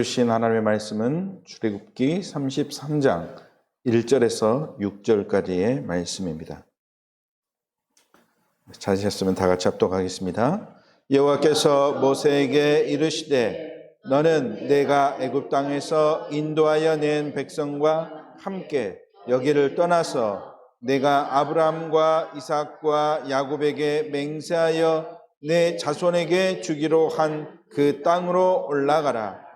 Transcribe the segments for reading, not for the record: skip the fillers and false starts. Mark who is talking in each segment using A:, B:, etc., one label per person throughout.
A: 주신 하나님의 말씀은 출애굽기 33장 1절에서 6절까지의 말씀입니다. 찾으셨으면 다 같이 합독하겠습니다. 여호와께서 모세에게 이르시되 너는 내가 애굽 땅에서 인도하여 낸 백성과 함께 여기를 떠나서 내가 아브라함과 이삭과 야곱에게 맹세하여 내 자손에게 주기로 한 그 땅으로 올라가라.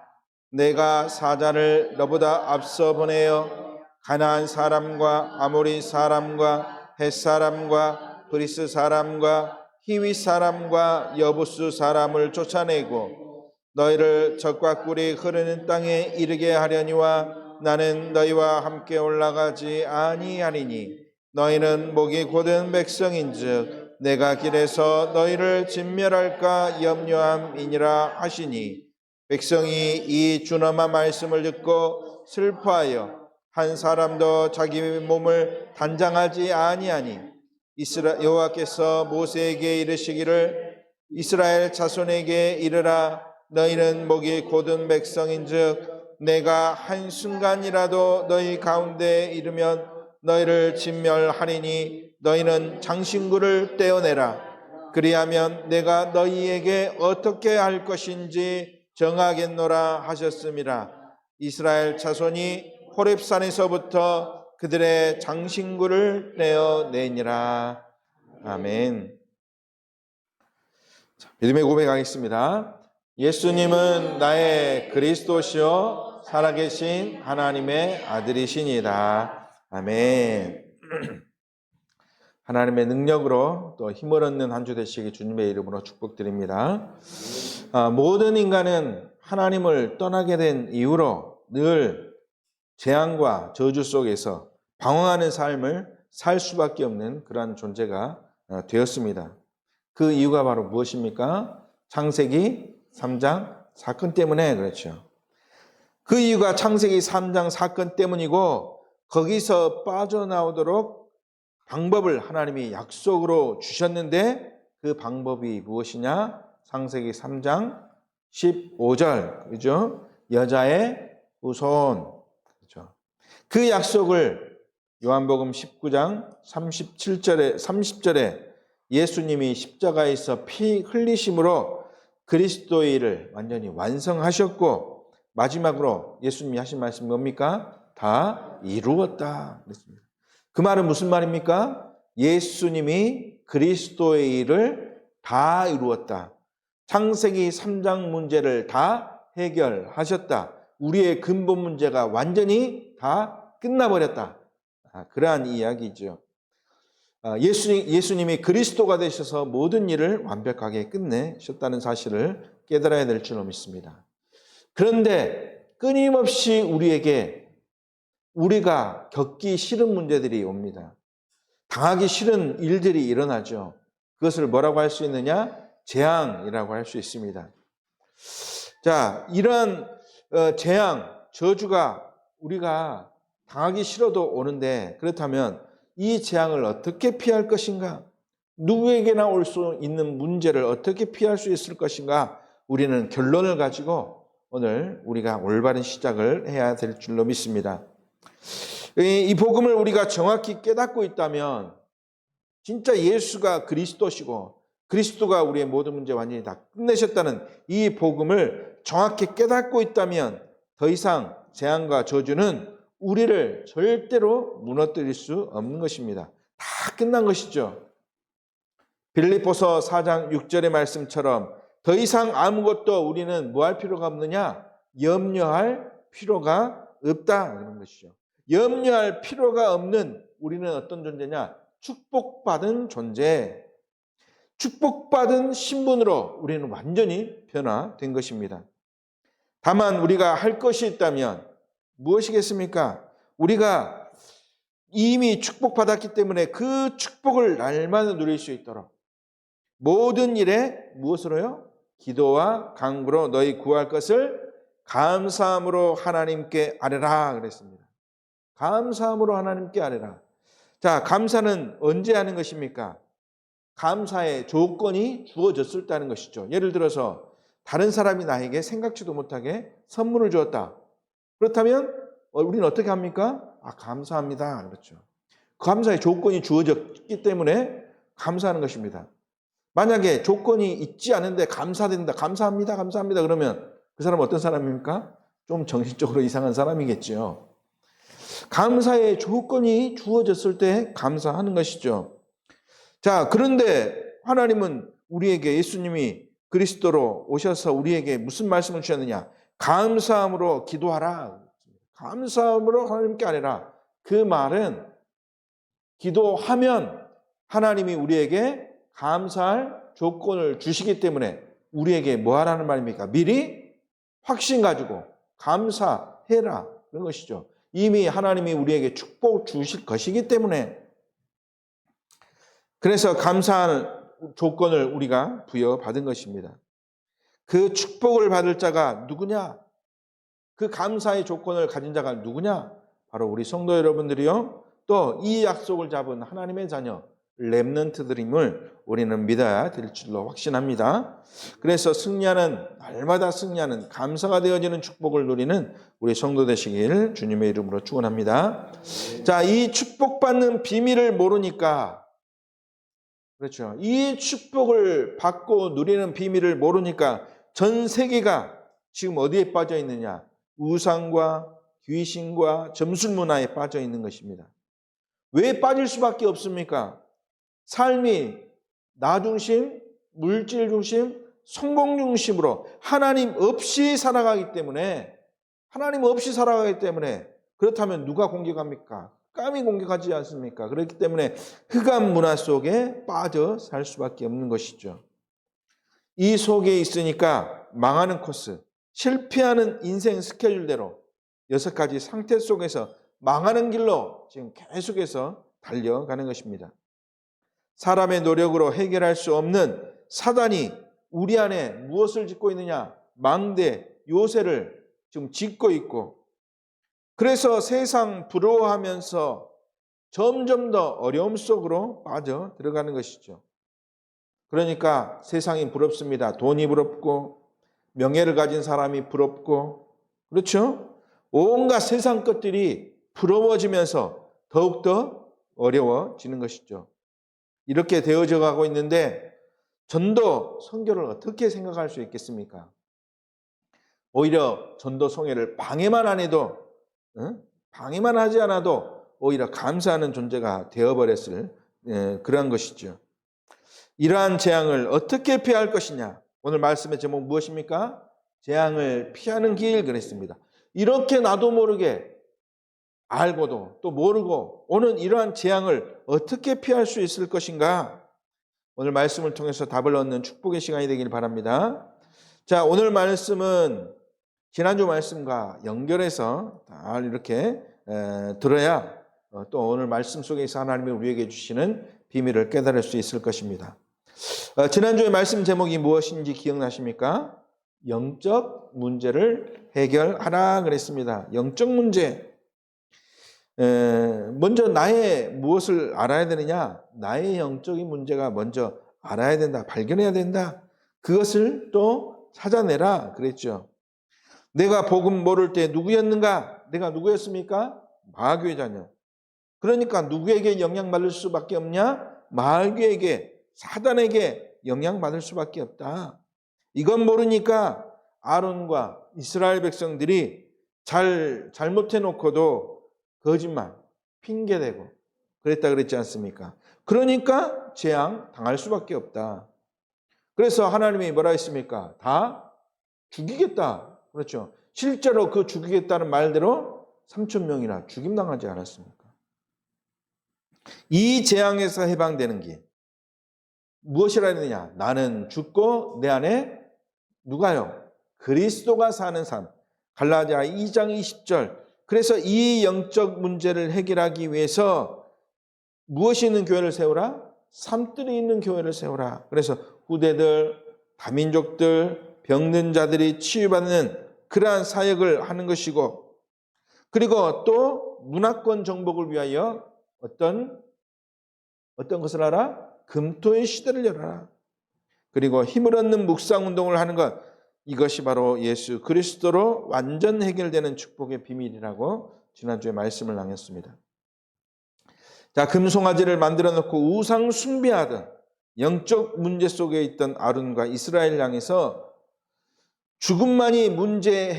A: 내가 사자를 너보다 앞서 보내어 가나안 사람과 아모리 사람과 헷 사람과 브리스 사람과 히위 사람과 여부스 사람을 쫓아내고 너희를 젖과 꿀이 흐르는 땅에 이르게 하려니와 나는 너희와 함께 올라가지 아니하리니 너희는 목이 곧은 백성인즉 내가 길에서 너희를 진멸할까 염려함이니라 하시니 백성이 이 준엄한 말씀을 듣고 슬퍼하여 한 사람도 자기 몸을 단장하지 아니하니 여호와께서 모세에게 이르시기를 이스라엘 자손에게 이르라 너희는 목이 곧은 백성인즉 내가 한순간이라도 너희 가운데에 이르면 너희를 진멸하리니 너희는 장신구를 떼어내라. 그리하면 내가 너희에게 어떻게 할 것인지 정하겠노라 하셨음이라. 이스라엘 자손이 호렙산에서부터 그들의 장신구를 떼어내니라. 아멘. 믿음의 고백하겠습니다. 예수님은 나의 그리스도시요 살아계신 하나님의 아들이시니이다. 아멘. 하나님의 능력으로 또 힘을 얻는 한 주 되시기 주님의 이름으로 축복드립니다. 모든 인간은 하나님을 떠나게 된 이후로 늘 재앙과 저주 속에서 방황하는 삶을 살 수밖에 없는 그러한 존재가 되었습니다. 그 이유가 바로 무엇입니까? 창세기 3장 사건 때문에 그렇죠. 그 이유가 창세기 3장 사건 때문이고 거기서 빠져나오도록 방법을 하나님이 약속으로 주셨는데 그 방법이 무엇이냐? 창세기 3장 15절, 그죠? 여자의 후손, 그죠? 그 약속을 요한복음 19장 30절에 예수님이 십자가에서 피 흘리심으로 그리스도의 일을 완전히 완성하셨고 마지막으로 예수님이 하신 말씀이 뭡니까? 다 이루었다 그랬습니다. 그 말은 무슨 말입니까? 예수님이 그리스도의 일을 다 이루었다. 창세기 3장 문제를 다 해결하셨다. 우리의 근본 문제가 완전히 다 끝나버렸다. 그러한 이야기죠. 예수님이 그리스도가 되셔서 모든 일을 완벽하게 끝내셨다는 사실을 깨달아야 될 줄로 믿습니다. 그런데 끊임없이 우리가 겪기 싫은 문제들이 옵니다. 당하기 싫은 일들이 일어나죠. 그것을 뭐라고 할 수 있느냐? 재앙이라고 할 수 있습니다. 자, 이런 재앙, 저주가 우리가 당하기 싫어도 오는데 그렇다면 이 재앙을 어떻게 피할 것인가? 누구에게나 올 수 있는 문제를 어떻게 피할 수 있을 것인가? 우리는 결론을 가지고 오늘 우리가 올바른 시작을 해야 될 줄로 믿습니다. 이 복음을 우리가 정확히 깨닫고 있다면 진짜 예수가 그리스도시고 그리스도가 우리의 모든 문제 완전히 다 끝내셨다는 이 복음을 정확히 깨닫고 있다면 더 이상 재앙과 저주는 우리를 절대로 무너뜨릴 수 없는 것입니다. 다 끝난 것이죠. 빌립보서 4장 6절의 말씀처럼 더 이상 아무것도 우리는 뭐 할 필요가 없느냐? 염려할 필요가 없다 그런 것이죠. 염려할 필요가 없는 우리는 어떤 존재냐? 축복받은 존재. 축복받은 신분으로 우리는 완전히 변화된 것입니다. 다만 우리가 할 것이 있다면 무엇이겠습니까? 우리가 이미 축복받았기 때문에 그 축복을 날마다 누릴 수 있도록 모든 일에 무엇으로요? 기도와 간구로 너희 구할 것을 감사함으로 하나님께 아뢰라 그랬습니다. 감사함으로 하나님께 아뢰라. 자, 감사는 언제 하는 것입니까? 감사의 조건이 주어졌을 때 하는 것이죠. 예를 들어서 다른 사람이 나에게 생각지도 못하게 선물을 주었다. 그렇다면 우리는 어떻게 합니까? 감사합니다. 그렇죠. 감사의 조건이 주어졌기 때문에 감사하는 것입니다. 만약에 조건이 있지 않은데 감사드린다, 감사합니다, 감사합니다 그러면 그 사람은 어떤 사람입니까? 좀 정신적으로 이상한 사람이겠죠. 감사의 조건이 주어졌을 때 감사하는 것이죠. 자, 그런데 하나님은 우리에게 예수님이 그리스도로 오셔서 우리에게 무슨 말씀을 주셨느냐? 감사함으로 기도하라. 감사함으로 하나님께 아뢰라. 그 말은 기도하면 하나님이 우리에게 감사할 조건을 주시기 때문에 우리에게 뭐 하라는 말입니까? 미리 확신 가지고 감사해라. 그런 것이죠. 이미 하나님이 우리에게 축복 주실 것이기 때문에 그래서 감사할 조건을 우리가 부여받은 것입니다. 그 축복을 받을 자가 누구냐? 그 감사의 조건을 가진 자가 누구냐? 바로 우리 성도 여러분들이요. 또 이 약속을 잡은 하나님의 자녀 렘넌트들임을 우리는 믿어야 될 줄로 확신합니다. 그래서 승리하는 날마다 승리하는 감사가 되어지는 축복을 누리는 우리 성도 되시길 주님의 이름으로 축원합니다. 자, 이 축복받는 비밀을 모르니까 그렇죠. 이 축복을 받고 누리는 비밀을 모르니까 전 세계가 지금 어디에 빠져 있느냐? 우상과 귀신과 점술 문화에 빠져 있는 것입니다. 왜 빠질 수밖에 없습니까? 삶이 나 중심, 물질 중심, 성공 중심으로 하나님 없이 살아가기 때문에 그렇다면 누가 공격합니까? 감히 공격하지 않습니까? 그렇기 때문에 흑암 문화 속에 빠져 살 수밖에 없는 것이죠. 이 속에 있으니까 망하는 코스, 실패하는 인생 스케줄대로 6가지 상태 속에서 망하는 길로 지금 계속해서 달려가는 것입니다. 사람의 노력으로 해결할 수 없는 사단이 우리 안에 무엇을 짓고 있느냐? 망대, 요새를 지금 짓고 있고 그래서 세상 부러워하면서 점점 더 어려움 속으로 빠져 들어가는 것이죠. 그러니까 세상이 부럽습니다. 돈이 부럽고 명예를 가진 사람이 부럽고 그렇죠? 온갖 세상 것들이 부러워지면서 더욱더 어려워지는 것이죠. 이렇게 되어져 가고 있는데 전도 선교를 어떻게 생각할 수 있겠습니까? 오히려 전도 성회를 방해만 안 해도 방해만 하지 않아도 오히려 감사하는 존재가 되어버렸을 그런 것이죠. 이러한 재앙을 어떻게 피할 것이냐? 오늘 말씀의 제목 무엇입니까? 재앙을 피하는 길 그랬습니다. 이렇게 나도 모르게 알고도 또 모르고 오는 이러한 재앙을 어떻게 피할 수 있을 것인가? 오늘 말씀을 통해서 답을 얻는 축복의 시간이 되길 바랍니다. 자, 오늘 말씀은 지난주 말씀과 연결해서 다 이렇게 들어야 또 오늘 말씀 속에서 하나님이 우리에게 주시는 비밀을 깨달을 수 있을 것입니다. 지난주의 말씀 제목이 무엇인지 기억나십니까? 영적 문제를 해결하라 그랬습니다. 영적 문제. 먼저 나의 무엇을 알아야 되느냐? 나의 영적인 문제가 먼저 알아야 된다. 발견해야 된다. 그것을 또 찾아내라 그랬죠. 내가 복음 모를 때 누구였는가? 내가 누구였습니까? 마귀의 자녀. 그러니까 누구에게 영향받을 수밖에 없냐? 마귀에게, 사단에게 영향받을 수밖에 없다. 이건 모르니까 아론과 이스라엘 백성들이 잘못해놓고도 거짓말, 핑계대고 그랬다 그랬지 않습니까? 그러니까 재앙 당할 수밖에 없다. 그래서 하나님이 뭐라 했습니까? 다 죽이겠다. 그렇죠. 실제로 그 죽이겠다는 말대로 3,000명이나 죽임당하지 않았습니까? 이 재앙에서 해방되는 길. 무엇이라 했느냐? 나는 죽고 내 안에 누가요? 그리스도가 사는 삶. 갈라디아 2장 20절. 그래서 이 영적 문제를 해결하기 위해서 무엇이 있는 교회를 세우라? 삶들이 있는 교회를 세우라. 그래서 후대들, 다민족들, 병든 자들이 치유받는 그러한 사역을 하는 것이고 그리고 또 문화권 정복을 위하여 어떤 것을 하라? 금토의 시대를 열어라. 그리고 힘을 얻는 묵상운동을 하는 것. 이것이 바로 예수 그리스도로 완전 해결되는 축복의 비밀이라고 지난주에 말씀을 나눴습니다. 자, 금송아지를 만들어 놓고 우상 숭배하던 영적 문제 속에 있던 아론과 이스라엘 양에서 죽음만이 문제를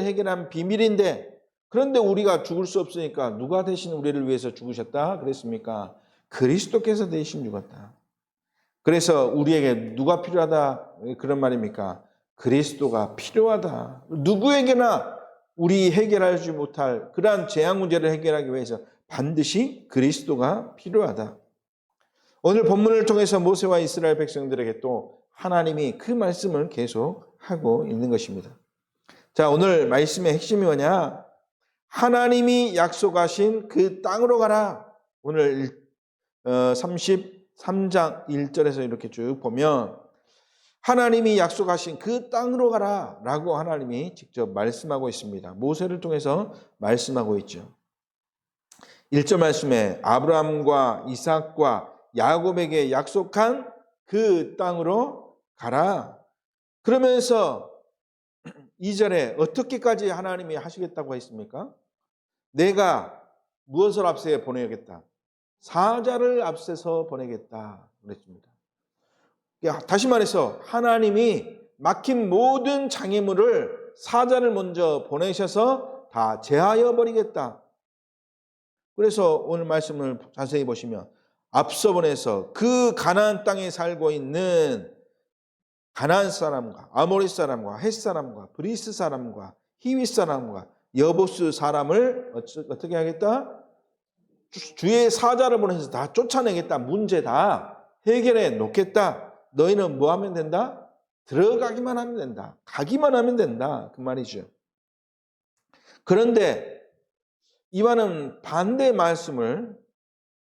A: 해결한 비밀인데, 그런데 우리가 죽을 수 없으니까 누가 대신 우리를 위해서 죽으셨다 그랬습니까? 그리스도께서 대신 죽었다. 그래서 우리에게 누가 필요하다 그런 말입니까? 그리스도가 필요하다. 누구에게나 우리 해결하지 못할 그러한 재앙 문제를 해결하기 위해서 반드시 그리스도가 필요하다. 오늘 본문을 통해서 모세와 이스라엘 백성들에게 또 하나님이 그 말씀을 계속 하고 있는 것입니다. 자, 오늘 말씀의 핵심이 뭐냐? 하나님이 약속하신 그 땅으로 가라. 오늘 33장 1절에서 이렇게 쭉 보면 하나님이 약속하신 그 땅으로 가라 라고 하나님이 직접 말씀하고 있습니다. 모세를 통해서 말씀하고 있죠. 1절 말씀에 아브라함과 이삭과 야곱에게 약속한 그 땅으로 가라. 그러면서 2절에 어떻게까지 하나님이 하시겠다고 했습니까? 내가 무엇을 앞서 보내겠다? 사자를 앞서서 보내겠다 그랬습니다. 다시 말해서 하나님이 막힌 모든 장애물을 사자를 먼저 보내셔서 다 제하여 버리겠다. 그래서 오늘 말씀을 자세히 보시면 앞서 보내서 그 가나안 땅에 살고 있는 가나안 사람과 아모리 사람과 헷 사람과 브리스 사람과 히위 사람과 여보스 사람을 어떻게 하겠다? 주의 사자를 보내서 다 쫓아내겠다. 문제 다 해결해 놓겠다. 너희는 뭐 하면 된다? 들어가기만 하면 된다. 가기만 하면 된다. 그 말이죠. 그런데 이와는 반대의 말씀을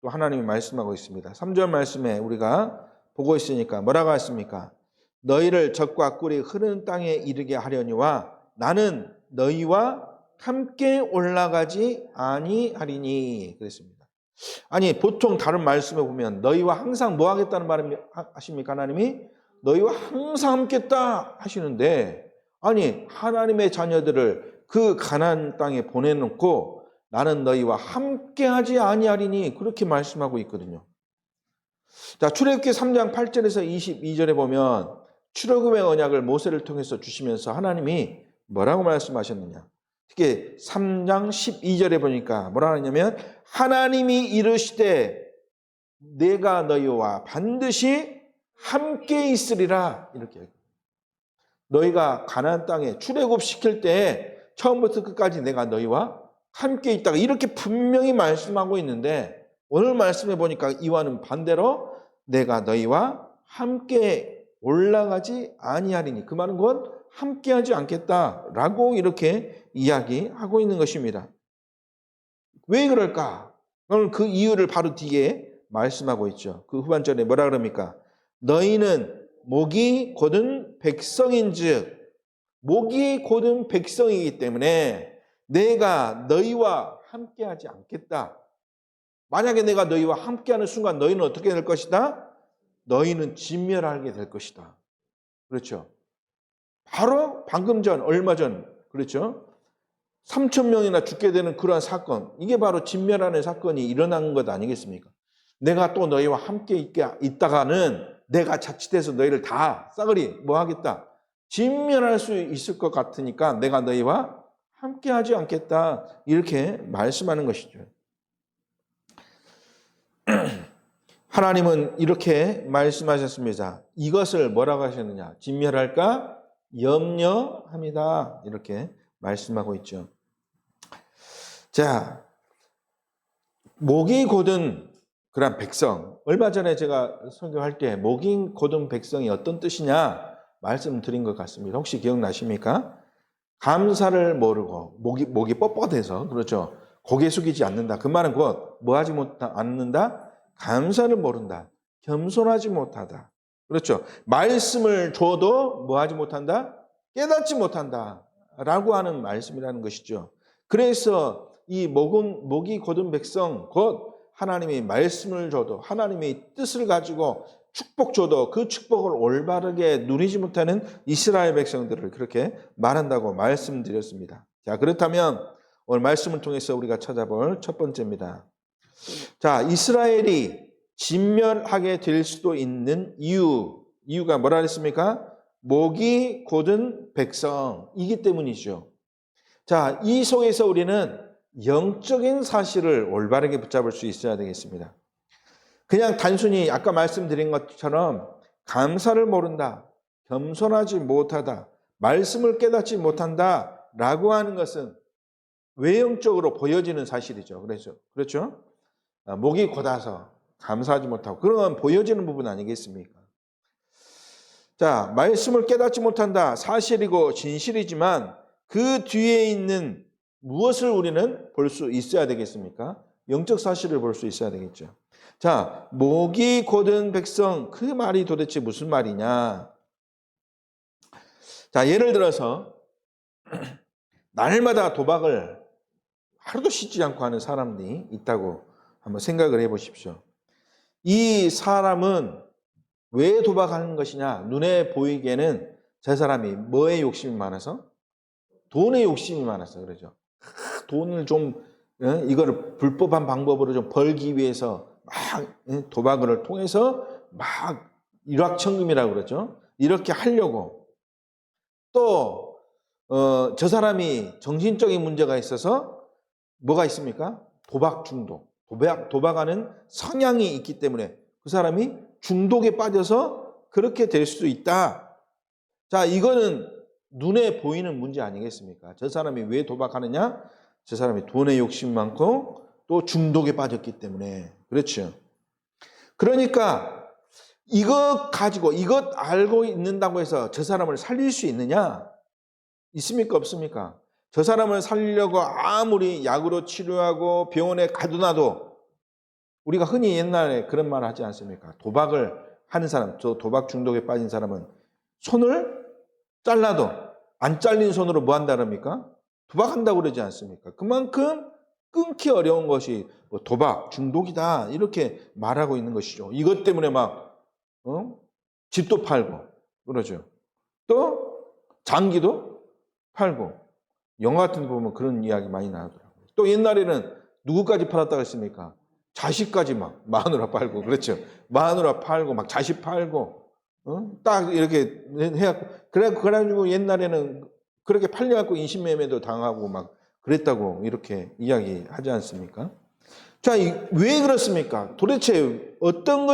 A: 또 하나님이 말씀하고 있습니다. 3절 말씀에 우리가 보고 있으니까 뭐라고 했습니까? 너희를 적과 꿀이 흐르는 땅에 이르게 하려니와 나는 너희와 함께 올라가지 아니하리니 그랬습니다. 아니 보통 다른 말씀에 보면 너희와 항상 뭐 하겠다는 말을 하십니까? 하나님이 너희와 항상 함께했다 하시는데, 아니 하나님의 자녀들을 그 가나안 땅에 보내놓고 나는 너희와 함께하지 아니하리니 그렇게 말씀하고 있거든요. 자, 출애굽기 3장 8절에서 22절에 보면 출애굽의 언약을 모세를 통해서 주시면서 하나님이 뭐라고 말씀하셨느냐? 특히 3장 12절에 보니까 뭐라 하냐면 하나님이 이르시되 내가 너희와 반드시 함께 있으리라 이렇게. 너희가 가나안 땅에 출애굽시킬 때 처음부터 끝까지 내가 너희와 함께 있다가 이렇게 분명히 말씀하고 있는데 오늘 말씀해 보니까 이와는 반대로 내가 너희와 함께 올라가지 아니하리니 그 말은 곧 함께하지 않겠다라고 이렇게 이야기하고 있는 것입니다. 왜 그럴까? 오늘 그 이유를 바로 뒤에 말씀하고 있죠. 그 후반절에 뭐라 그럽니까? 너희는 목이 곧은 백성인즉 목이 곧은 백성이기 때문에 내가 너희와 함께하지 않겠다. 만약에 내가 너희와 함께하는 순간 너희는 어떻게 될 것이다? 너희는 진멸하게 될 것이다. 그렇죠? 바로 방금 전, 얼마 전, 그렇죠? 3,000명이나 죽게 되는 그러한 사건, 이게 바로 진멸하는 사건이 일어난 것 아니겠습니까? 내가 또 너희와 함께 있다가는 내가 자칫해서 너희를 다 싸그리 뭐 하겠다? 진멸할 수 있을 것 같으니까 내가 너희와 함께 하지 않겠다. 이렇게 말씀하는 것이죠. 하나님은 이렇게 말씀하셨습니다. 이것을 뭐라고 하셨느냐? 진멸할까? 염려합니다. 이렇게 말씀하고 있죠. 자, 목이 곧은 그런 백성. 얼마 전에 제가 설교할 때 목이 곧은 백성이 어떤 뜻이냐 말씀드린 것 같습니다. 혹시 기억나십니까? 감사를 모르고 목이 뻣뻣해서 그렇죠. 고개 숙이지 않는다. 그 말은 곧 뭐 하지 않는다? 감사를 모른다. 겸손하지 못하다. 그렇죠. 말씀을 줘도 뭐 하지 못한다? 깨닫지 못한다. 라고 하는 말씀이라는 것이죠. 그래서 이 목이 곧은 백성, 곧 하나님의 말씀을 줘도 하나님의 뜻을 가지고 축복 줘도 그 축복을 올바르게 누리지 못하는 이스라엘 백성들을 그렇게 말한다고 말씀드렸습니다. 자, 그렇다면 오늘 말씀을 통해서 우리가 찾아볼 첫 번째입니다. 자, 이스라엘이 진멸하게 될 수도 있는 이유가 뭐라 그랬습니까? 목이 곧은 백성이기 때문이죠. 자, 이 속에서 우리는 영적인 사실을 올바르게 붙잡을 수 있어야 되겠습니다. 그냥 단순히 아까 말씀드린 것처럼 감사를 모른다, 겸손하지 못하다, 말씀을 깨닫지 못한다 라고 하는 것은 외형적으로 보여지는 사실이죠. 그렇죠? 목이 곧아서 감사하지 못하고 그런 건 보여지는 부분 아니겠습니까? 자, 말씀을 깨닫지 못한다 사실이고 진실이지만 그 뒤에 있는 무엇을 우리는 볼 수 있어야 되겠습니까? 영적 사실을 볼 수 있어야 되겠죠. 자, 목이 곧은 백성, 그 말이 도대체 무슨 말이냐? 자, 예를 들어서 날마다 도박을 하루도 쉬지 않고 하는 사람들이 있다고 한번 생각을 해보십시오. 이 사람은 왜 도박하는 것이냐? 눈에 보이기에는 저 사람이 뭐에 욕심이 많아서? 돈에 욕심이 많아서 그러죠. 돈을 좀 이거를 불법한 방법으로 좀 벌기 위해서 막 도박을 통해서 막 일확천금이라고 그러죠. 이렇게 하려고 또 저 사람이 정신적인 문제가 있어서 뭐가 있습니까? 도박 중독, 도박하는 성향이 있기 때문에 그 사람이 중독에 빠져서 그렇게 될 수도 있다. 자, 이거는 눈에 보이는 문제 아니겠습니까? 저 사람이 왜 도박하느냐? 저 사람이 돈에 욕심이 많고 또 중독에 빠졌기 때문에. 그렇죠. 그러니까 이것 가지고 이것 알고 있는다고 해서 저 사람을 살릴 수 있느냐? 있습니까? 없습니까? 저 사람을 살리려고 아무리 약으로 치료하고 병원에 가둬놔도 우리가 흔히 옛날에 그런 말 하지 않습니까? 도박을 하는 사람, 저 도박 중독에 빠진 사람은 손을 잘라도 안 잘린 손으로 뭐 한다 그럽니까? 도박한다고 그러지 않습니까? 그만큼 끊기 어려운 것이 도박 중독이다 이렇게 말하고 있는 것이죠. 이것 때문에 막 집도 팔고 그러죠. 또 장기도 팔고 영화 같은 거 보면 그런 이야기 많이 나오더라고요. 또 옛날에는 누구까지 팔았다고 했습니까? 자식까지 막 마누라 팔고 그렇죠. 마누라 팔고 막 자식 팔고 딱 이렇게 해갖고 그래가지고 옛날에는 그렇게 팔려갖고 인신매매도 당하고 막 그랬다고 이렇게 이야기하지 않습니까? 자, 왜 그렇습니까? 도대체 어떤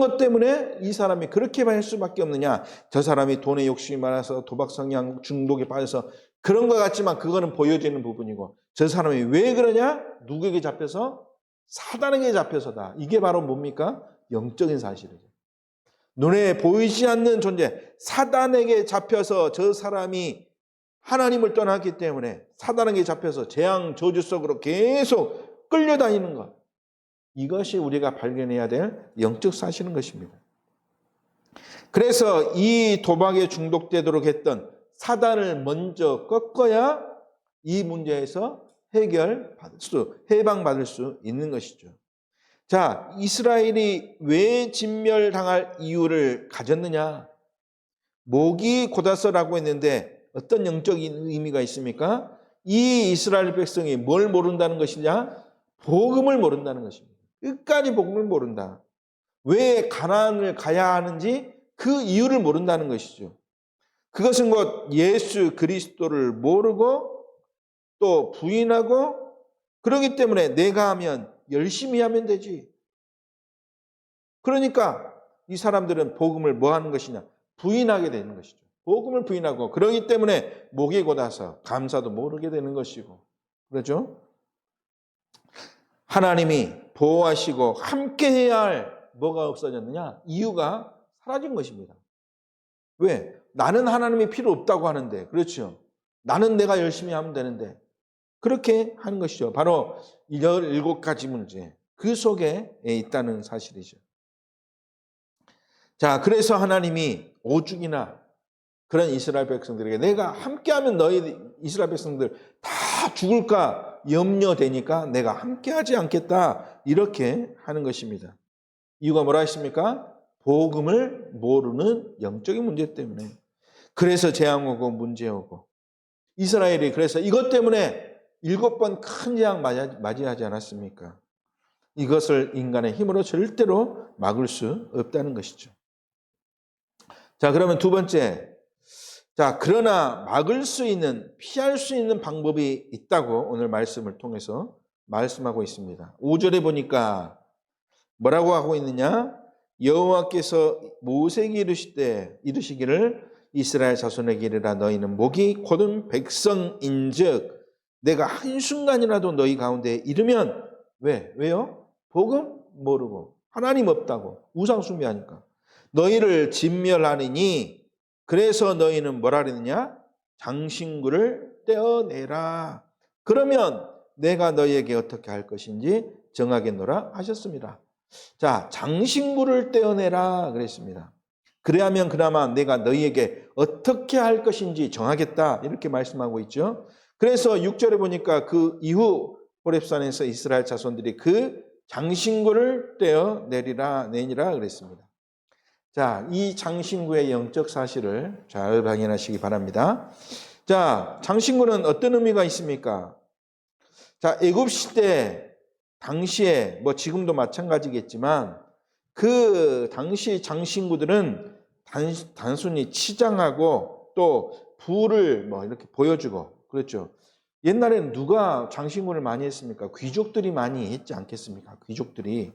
A: 것 때문에 이 사람이 그렇게 할 수밖에 없느냐? 저 사람이 돈에 욕심이 많아서 도박 성향 중독에 빠져서 그런 것 같지만 그거는 보여지는 부분이고 저 사람이 왜 그러냐? 누구에게 잡혀서? 사단에게 잡혀서다. 이게 바로 뭡니까? 영적인 사실이죠. 눈에 보이지 않는 존재, 사단에게 잡혀서 저 사람이 하나님을 떠났기 때문에 사단에게 잡혀서 재앙 저주 속으로 계속 끌려다니는 것. 이것이 우리가 발견해야 될 영적 사실인 것입니다. 그래서 이 도박에 중독되도록 했던 사단을 먼저 꺾어야 이 문제에서 해방받을 수 있는 것이죠. 자, 이스라엘이 왜 진멸당할 이유를 가졌느냐? 목이 곧아서라고 했는데 어떤 영적인 의미가 있습니까? 이 이스라엘 백성이 뭘 모른다는 것이냐? 복음을 모른다는 것입니다. 끝까지 복음을 모른다. 왜 가나안을 가야 하는지 그 이유를 모른다는 것이죠. 그것은 곧 예수 그리스도를 모르고 또 부인하고 그러기 때문에 내가 하면 열심히 하면 되지. 그러니까 이 사람들은 복음을 뭐 하는 것이냐? 부인하게 되는 것이죠. 복음을 부인하고 그러기 때문에 목이 곧아서 감사도 모르게 되는 것이고 그렇죠? 하나님이 보호하시고 함께해야 할 뭐가 없어졌느냐? 이유가 사라진 것입니다. 왜? 나는 하나님이 필요 없다고 하는데 그렇죠? 나는 내가 열심히 하면 되는데 그렇게 하는 것이죠. 바로 17가지 문제 그 속에 있다는 사실이죠. 자, 그래서 하나님이 오죽이나 그런 이스라엘 백성들에게 내가 함께하면 너희 이스라엘 백성들 다 죽을까 염려되니까 내가 함께하지 않겠다 이렇게 하는 것입니다. 이유가 뭐라 했습니까? 복음을 모르는 영적인 문제 때문에. 그래서 재앙 오고 문제 오고. 이스라엘이 그래서 이것 때문에 7번 큰 재앙 맞이하지 않았습니까? 이것을 인간의 힘으로 절대로 막을 수 없다는 것이죠. 자, 그러면 두 번째. 자, 그러나 막을 수 있는, 피할 수 있는 방법이 있다고 오늘 말씀을 통해서 말씀하고 있습니다. 5절에 보니까 뭐라고 하고 있느냐? 여호와께서 모세에게 이르시기를 이스라엘 자손에게 이르라 너희는 목이 곧은 백성인즉 내가 한순간이라도 너희 가운데 이르면 왜요? 복음 모르고 하나님 없다고 우상 숭배하니까 너희를 진멸하느니 그래서 너희는 뭐라 그랬느냐? 장신구를 떼어내라. 그러면 내가 너희에게 어떻게 할 것인지 정하겠노라 하셨습니다. 자, 장신구를 떼어내라 그랬습니다. 그래야면 그나마 내가 너희에게 어떻게 할 것인지 정하겠다 이렇게 말씀하고 있죠. 그래서 6절에 보니까 그 이후 호렙산에서 이스라엘 자손들이 그 장신구를 떼어내리라 그랬습니다. 자, 이 장신구의 영적 사실을 잘 발견하시기 바랍니다. 자, 장신구는 어떤 의미가 있습니까? 자, 애굽 시대 당시에 뭐 지금도 마찬가지겠지만 그 당시 장신구들은 단순히 치장하고 또 부를 뭐 이렇게 보여주고 그렇죠. 옛날에는 누가 장신구를 많이 했습니까? 귀족들이 많이 했지 않겠습니까? 귀족들이.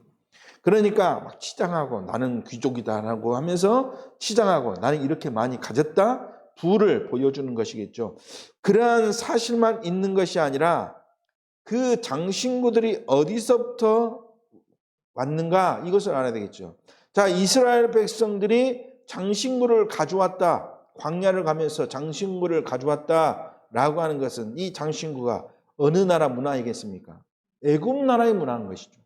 A: 그러니까 막 치장하고 나는 귀족이다라고 하면서 치장하고 나는 이렇게 많이 가졌다 부를 보여주는 것이겠죠. 그러한 사실만 있는 것이 아니라 그 장신구들이 어디서부터 왔는가 이것을 알아야 되겠죠. 자, 이스라엘 백성들이 장신구를 가져왔다. 광야를 가면서 장신구를 가져왔다라고 하는 것은 이 장신구가 어느 나라 문화이겠습니까? 애굽 나라의 문화인 것이죠.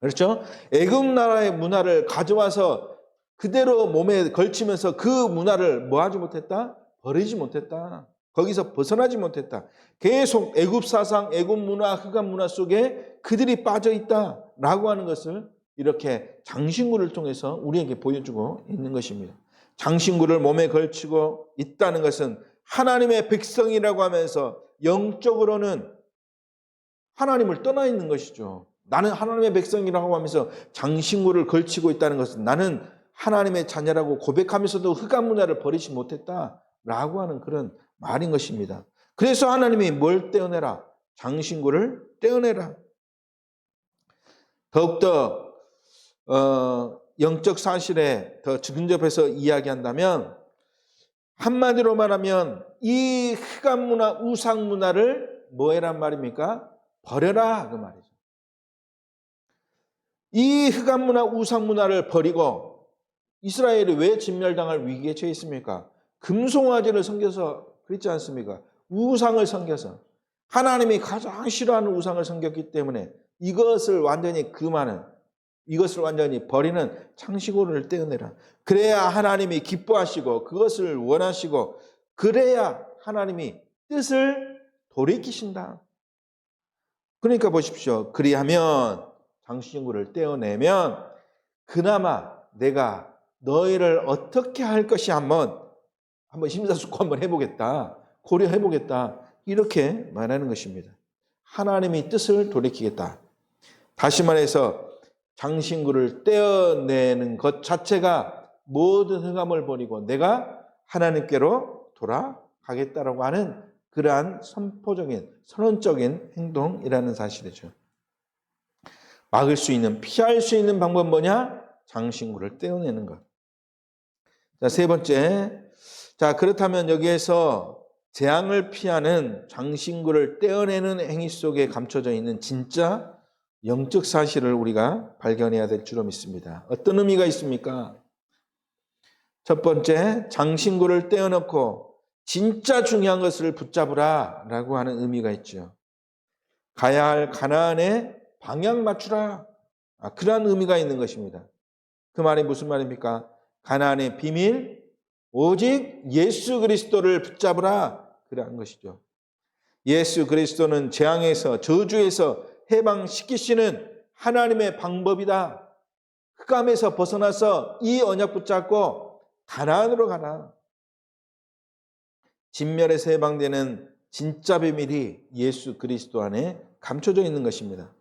A: 그렇죠? 애굽 나라의 문화를 가져와서 그대로 몸에 걸치면서 그 문화를 뭐 하지 못했다? 버리지 못했다. 거기서 벗어나지 못했다. 계속 애굽 사상, 애굽 문화, 흑암 문화 속에 그들이 빠져 있다라고 하는 것을 이렇게 장신구를 통해서 우리에게 보여주고 있는 것입니다. 장신구를 몸에 걸치고 있다는 것은 하나님의 백성이라고 하면서 영적으로는 하나님을 떠나 있는 것이죠. 나는 하나님의 백성이라고 하면서 장신구를 걸치고 있다는 것은 나는 하나님의 자녀라고 고백하면서도 흑암 문화를 버리지 못했다라고 하는 그런 말인 것입니다. 그래서 하나님이 뭘 떼어내라? 장신구를 떼어내라. 더욱더 영적 사실에 더 근접해서 이야기한다면 한마디로 말하면 이 흑암 문화, 우상 문화를 뭐해란 말입니까? 버려라 그 말이죠. 이 흑암 문화, 우상 문화를 버리고 이스라엘이 왜 진멸당할 위기에 처했습니까? 금송아지를 섬겨서 그렇지 않습니까? 우상을 섬겨서 하나님이 가장 싫어하는 우상을 섬겼기 때문에 이것을 완전히 금하는 이것을 완전히 버리는 장신구를 떼어내라. 그래야 하나님이 기뻐하시고 그것을 원하시고 그래야 하나님이 뜻을 돌이키신다. 그러니까 보십시오. 그리하면 장신구를 떼어내면 그나마 내가 너희를 어떻게 할 것이 한번 심사숙고 한번 해보겠다. 고려해보겠다. 이렇게 말하는 것입니다. 하나님이 뜻을 돌이키겠다. 다시 말해서 장신구를 떼어내는 것 자체가 모든 흑암을 버리고 내가 하나님께로 돌아가겠다라고 하는 그러한 선포적인 선언적인 행동이라는 사실이죠. 막을 수 있는, 피할 수 있는 방법은 뭐냐? 장신구를 떼어내는 것. 자, 세 번째. 자, 그렇다면 여기에서 재앙을 피하는 장신구를 떼어내는 행위 속에 감춰져 있는 진짜 영적 사실을 우리가 발견해야 될 줄로 믿습니다. 어떤 의미가 있습니까? 첫 번째, 장신구를 떼어놓고 진짜 중요한 것을 붙잡으라 라고 하는 의미가 있죠. 가야 할 가나안에 방향 맞추라. 그러한 의미가 있는 것입니다. 그 말이 무슨 말입니까? 가나안의 비밀, 오직 예수 그리스도를 붙잡으라. 그러한 것이죠. 예수 그리스도는 재앙에서 저주에서 해방시키시는 하나님의 방법이다. 흑암에서 벗어나서 이 언약 붙잡고 가나안으로 가라. 진멸에서 해방되는 진짜 비밀이 예수 그리스도 안에 감춰져 있는 것입니다.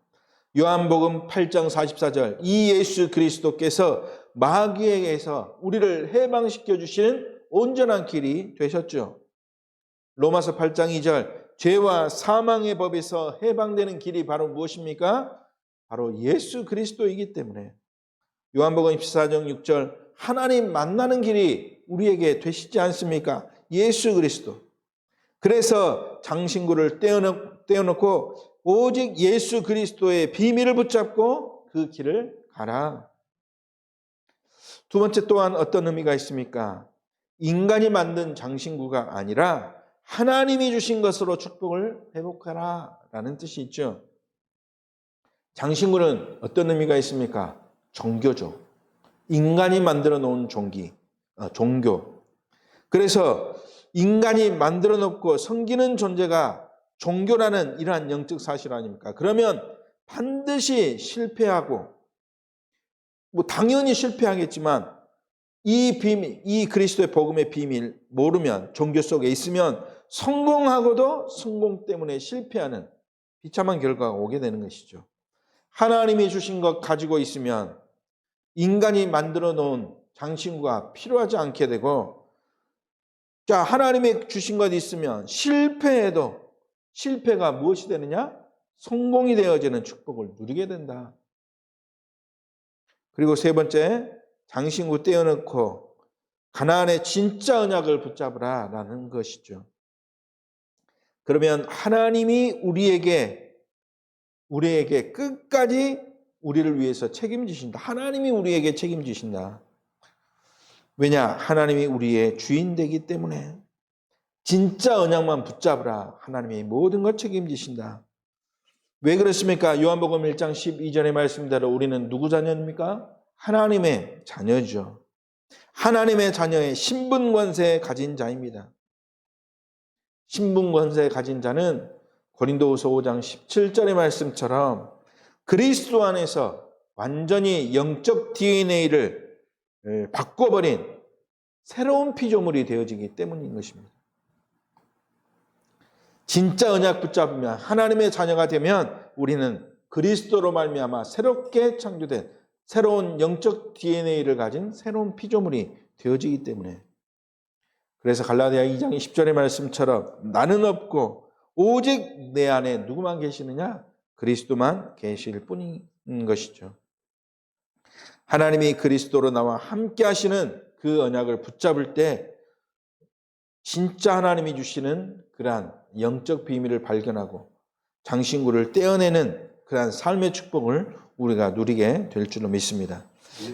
A: 요한복음 8장 44절, 이 예수 그리스도께서 마귀에게서 우리를 해방시켜 주시는 온전한 길이 되셨죠. 로마서 8장 2절, 죄와 사망의 법에서 해방되는 길이 바로 무엇입니까? 바로 예수 그리스도이기 때문에. 요한복음 14장 6절, 하나님 만나는 길이 우리에게 되시지 않습니까? 예수 그리스도. 그래서 장신구를 떼어놓고 오직 예수 그리스도의 비밀을 붙잡고 그 길을 가라. 두 번째 또한 어떤 의미가 있습니까? 인간이 만든 장신구가 아니라 하나님이 주신 것으로 축복을 회복하라 라는 뜻이 있죠. 장신구는 어떤 의미가 있습니까? 종교죠. 인간이 만들어 놓은 종교. 그래서 인간이 만들어 놓고 섬기는 존재가 종교라는 이러한 영적 사실 아닙니까? 그러면 반드시 실패하고, 당연히 실패하겠지만 이 비밀, 이 그리스도의 복음의 비밀 모르면, 종교 속에 있으면 성공하고도 성공 때문에 실패하는 비참한 결과가 오게 되는 것이죠. 하나님이 주신 것 가지고 있으면 인간이 만들어 놓은 장신구가 필요하지 않게 되고, 자, 하나님이 주신 것 있으면 실패해도 실패가 무엇이 되느냐? 성공이 되어지는 축복을 누리게 된다. 그리고 세 번째, 장신구 떼어놓고 가나안의 진짜 언약을 붙잡으라 라는 것이죠. 그러면 하나님이 우리에게 끝까지 우리를 위해서 책임지신다. 하나님이 우리에게 책임지신다. 왜냐? 하나님이 우리의 주인 되기 때문에. 진짜 언약만 붙잡으라. 하나님이 모든 걸 책임지신다. 왜 그렇습니까? 요한복음 1장 12절의 말씀대로 우리는 누구 자녀입니까? 하나님의 자녀죠. 하나님의 자녀의 신분 권세 가진 자입니다. 신분 권세 가진 자는 고린도후서 5장 17절의 말씀처럼 그리스도 안에서 완전히 영적 DNA를 바꿔버린 새로운 피조물이 되어지기 때문인 것입니다. 진짜 언약 붙잡으면, 하나님의 자녀가 되면 우리는 그리스도로 말미암아 새롭게 창조된 새로운 영적 DNA를 가진 새로운 피조물이 되어지기 때문에. 그래서 갈라디아 2장 20절의 말씀처럼 나는 없고 오직 내 안에 누구만 계시느냐? 그리스도만 계실 뿐인 것이죠. 하나님이 그리스도로 나와 함께 하시는 그 언약을 붙잡을 때 진짜 하나님이 주시는 그러한 영적 비밀을 발견하고 장신구를 떼어내는 그러한 삶의 축복을 우리가 누리게 될 줄로 믿습니다.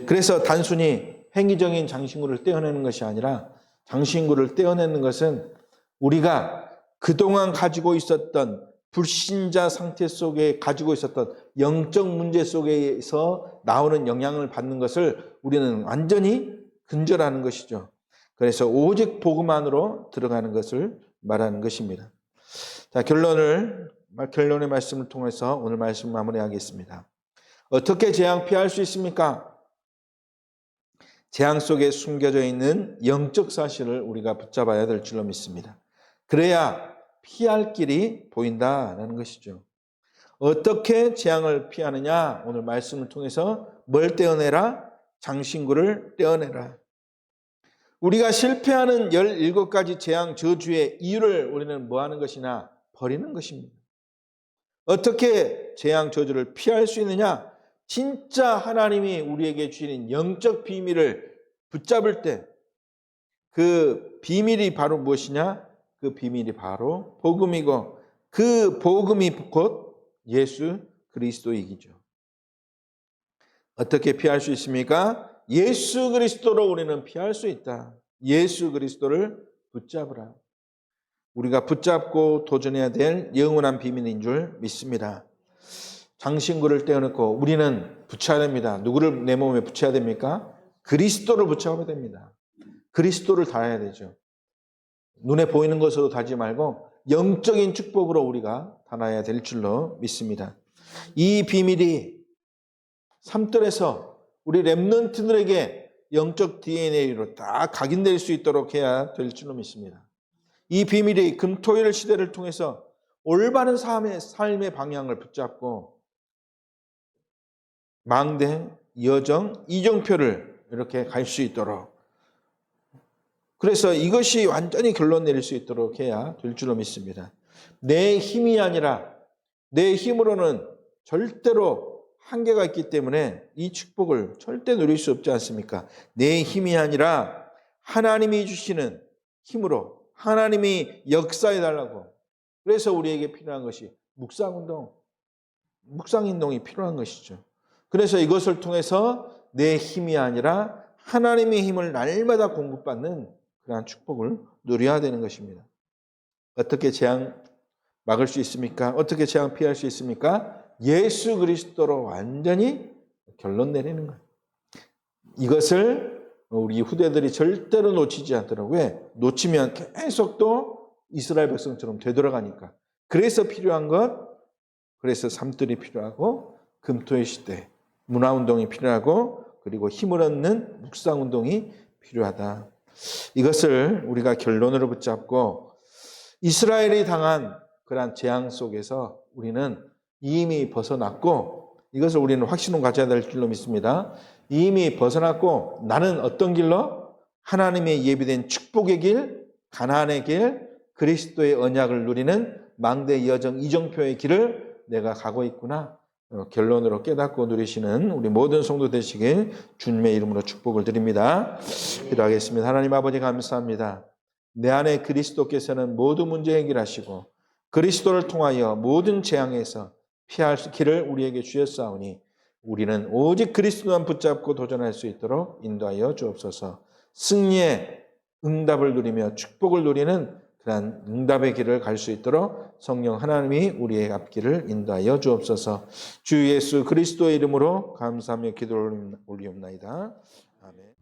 A: 그래서 단순히 행위적인 장신구를 떼어내는 것이 아니라, 장신구를 떼어내는 것은 우리가 그동안 가지고 있었던 불신자 상태 속에 가지고 있었던 영적 문제 속에서 나오는 영향을 받는 것을 우리는 완전히 근절하는 것이죠. 그래서 오직 복음 안으로 들어가는 것을 말하는 것입니다. 자, 결론의 말씀을 통해서 오늘 말씀 마무리하겠습니다. 어떻게 재앙 피할 수 있습니까? 재앙 속에 숨겨져 있는 영적 사실을 우리가 붙잡아야 될 줄로 믿습니다. 그래야 피할 길이 보인다라는 것이죠. 어떻게 재앙을 피하느냐? 오늘 말씀을 통해서 뭘 떼어내라? 장신구를 떼어내라. 우리가 실패하는 17가지 재앙 저주의 이유를 우리는 뭐 하는 것이냐? 버리는 것입니다. 어떻게 재앙 저주를 피할 수 있느냐? 진짜 하나님이 우리에게 주시는 영적 비밀을 붙잡을 때 그 비밀이 바로 무엇이냐? 그 비밀이 바로 복음이고, 그 복음이 곧 예수 그리스도이기죠. 어떻게 피할 수 있습니까? 예수 그리스도로 우리는 피할 수 있다. 예수 그리스도를 붙잡으라. 우리가 붙잡고 도전해야 될 영원한 비밀인 줄 믿습니다. 장신구를 떼어놓고 우리는 붙여야 됩니다. 누구를 내 몸에 붙여야 됩니까? 그리스도를 붙여야 됩니다. 그리스도를 달아야 되죠. 눈에 보이는 것으로 달지 말고 영적인 축복으로 우리가 달아야 될 줄로 믿습니다. 이 비밀이 삶들에서 우리 렘넌트들에게 영적 DNA로 다 각인될 수 있도록 해야 될 줄로 믿습니다. 이 비밀이 금토일 시대를 통해서 올바른 삶의 방향을 붙잡고 망대, 여정, 이정표를 이렇게 갈 수 있도록, 그래서 이것이 완전히 결론 내릴 수 있도록 해야 될 줄로 믿습니다. 내 힘이 아니라, 내 힘으로는 절대로 한계가 있기 때문에 이 축복을 절대 누릴 수 없지 않습니까? 내 힘이 아니라 하나님이 주시는 힘으로 하나님이 역사해 달라고. 그래서 우리에게 필요한 것이 묵상운동이 필요한 것이죠. 그래서 이것을 통해서 내 힘이 아니라 하나님의 힘을 날마다 공급받는 그러한 축복을 누려야 되는 것입니다. 어떻게 재앙 막을 수 있습니까? 어떻게 재앙 피할 수 있습니까? 예수 그리스도로 완전히 결론 내리는 거예요. 이것을 우리 후대들이 절대로 놓치지 않더라고요. 왜? 놓치면 계속 또 이스라엘 백성처럼 되돌아가니까. 그래서 필요한 것, 그래서 삶들이 필요하고, 금토의 시대, 문화운동이 필요하고, 그리고 힘을 얻는 묵상운동이 필요하다. 이것을 우리가 결론으로 붙잡고 이스라엘이 당한 그러한 재앙 속에서 우리는 이미 벗어났고, 이것을 우리는 확신을 가져야 될 줄로 믿습니다. 이미 벗어났고 나는 어떤 길로? 하나님의 예비된 축복의 길, 가나안의 길, 그리스도의 언약을 누리는 망대 여정 이정표의 길을 내가 가고 있구나. 결론으로 깨닫고 누리시는 우리 모든 성도 되시길 주님의 이름으로 축복을 드립니다. 기도하겠습니다. 하나님 아버지 감사합니다. 내 안에 그리스도께서는 모든 문제 해결하시고 그리스도를 통하여 모든 재앙에서 피할 길을 우리에게 주셨사오니 우리는 오직 그리스도만 붙잡고 도전할 수 있도록 인도하여 주옵소서. 승리의 응답을 누리며 축복을 누리는 그러한 응답의 길을 갈 수 있도록 성령 하나님이 우리의 앞길을 인도하여 주옵소서. 주 예수 그리스도의 이름으로 감사하며 기도를 올리옵나이다. 아멘.